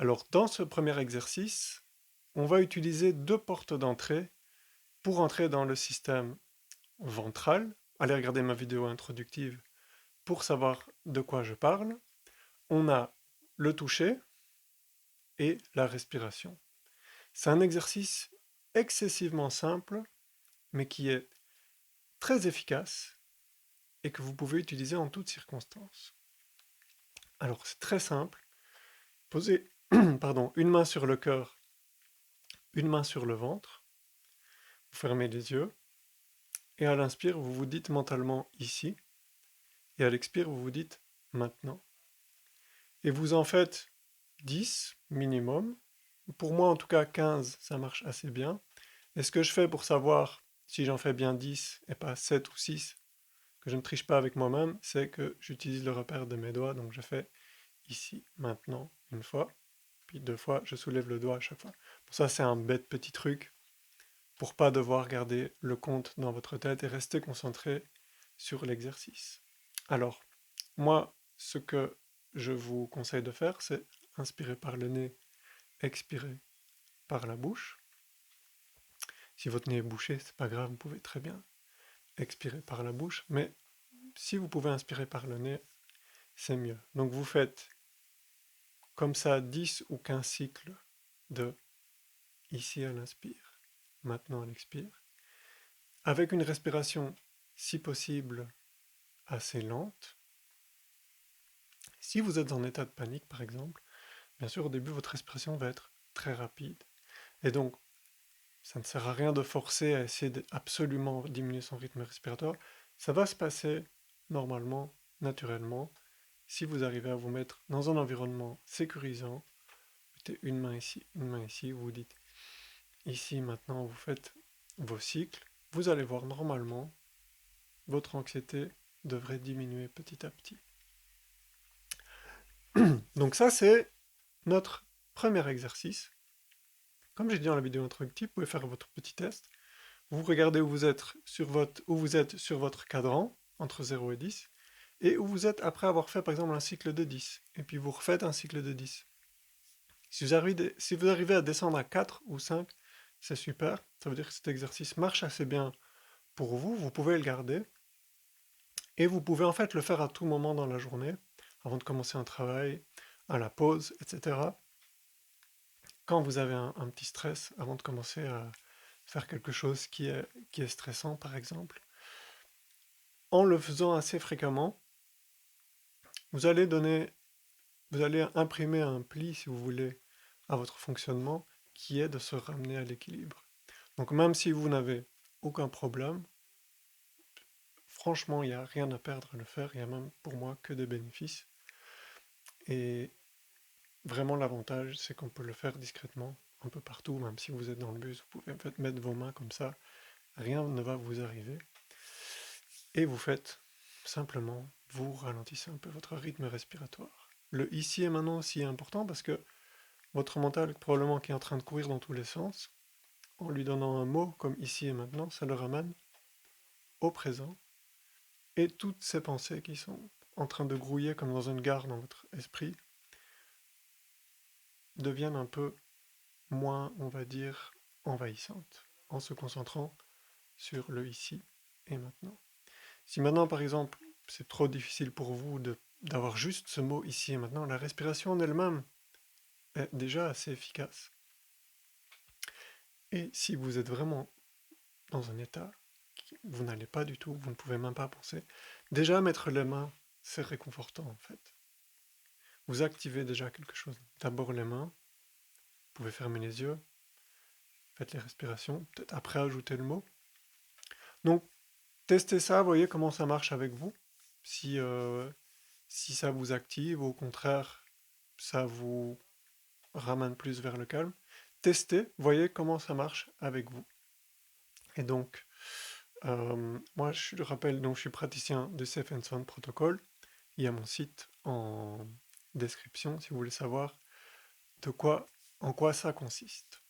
Alors, dans ce premier exercice, on va utiliser deux portes d'entrée pour entrer dans le système ventral. Allez regarder ma vidéo introductive pour savoir de quoi je parle. On a le toucher et la respiration. C'est un exercice excessivement simple, mais qui est très efficace et que vous pouvez utiliser en toutes circonstances. Alors, c'est très simple. Posez pardon, une main sur le cœur, une main sur le ventre. Vous fermez les yeux. Et à l'inspire, vous vous dites mentalement ici. Et à l'expire, vous vous dites maintenant. Et vous en faites 10 minimum. Pour moi, en tout cas, 15, ça marche assez bien. Et ce que je fais pour savoir si j'en fais bien 10 et pas 7 ou 6, que je ne triche pas avec moi-même, c'est que j'utilise le repère de mes doigts. Donc je fais ici, maintenant, une fois. Puis deux fois, je soulève le doigt à chaque fois. Pour ça, c'est un bête petit truc pour pas devoir garder le compte dans votre tête et rester concentré sur l'exercice. Alors, moi, ce que je vous conseille de faire, c'est inspirer par le nez, expirer par la bouche. Si votre nez est bouché, c'est pas grave, vous pouvez très bien expirer par la bouche, mais si vous pouvez inspirer par le nez, c'est mieux. Donc vous faites comme ça 10 ou 15 cycles de ici à l'inspire, maintenant à l'expire, avec une respiration, si possible, assez lente. Si vous êtes en état de panique, par exemple, bien sûr, au début, votre respiration va être très rapide. Et donc, ça ne sert à rien de forcer à essayer d'absolument diminuer son rythme respiratoire. Ça va se passer normalement, naturellement, si vous arrivez à vous mettre dans un environnement sécurisant. Mettez une main ici, vous vous dites ici, maintenant, vous faites vos cycles. Vous allez voir normalement, votre anxiété devrait diminuer petit à petit. Donc ça, c'est notre premier exercice. Comme j'ai dit dans la vidéo introductive, vous pouvez faire votre petit test. Vous regardez où vous êtes sur votre cadran, entre 0 et 10, et où vous êtes après avoir fait par exemple un cycle de 10, et puis vous refaites un cycle de 10. Si vous arrivez à descendre à 4 ou 5, c'est super, ça veut dire que cet exercice marche assez bien pour vous, vous pouvez le garder, et vous pouvez en fait le faire à tout moment dans la journée, avant de commencer un travail, à la pause, etc. Quand vous avez un petit stress, avant de commencer à faire quelque chose qui est stressant, par exemple, en le faisant assez fréquemment, vous allez vous allez imprimer un pli, si vous voulez, à votre fonctionnement, qui est de se ramener à l'équilibre. Donc même si vous n'avez aucun problème, franchement, il n'y a rien à perdre à le faire, il y a même pour moi que des bénéfices. Et vraiment l'avantage, c'est qu'on peut le faire discrètement, un peu partout, même si vous êtes dans le bus, vous pouvez mettre vos mains comme ça, rien ne va vous arriver. Et vous faites simplement, vous ralentissez un peu votre rythme respiratoire. Le ici et maintenant aussi est important parce que votre mental, probablement qui est en train de courir dans tous les sens, en lui donnant un mot comme ici et maintenant, ça le ramène au présent. Et toutes ces pensées qui sont en train de grouiller comme dans une gare dans votre esprit deviennent un peu moins, on va dire, envahissantes en se concentrant sur le ici et maintenant. Si maintenant, par exemple, c'est trop difficile pour vous d'avoir juste ce mot ici et maintenant, la respiration en elle-même est déjà assez efficace. Et si vous êtes vraiment dans un état vous n'allez pas du tout, vous ne pouvez même pas penser, déjà mettre les mains, c'est réconfortant en fait. Vous activez déjà quelque chose. D'abord les mains, vous pouvez fermer les yeux, faites les respirations, peut-être après ajouter le mot. Donc, testez ça, voyez comment ça marche avec vous. Si, si ça vous active, ou au contraire, ça vous ramène plus vers le calme. Testez, voyez comment ça marche avec vous. Et donc, moi, je rappelle, donc, je suis praticien de Safe and Sound Protocol. Il y a mon site en description si vous voulez savoir en quoi ça consiste.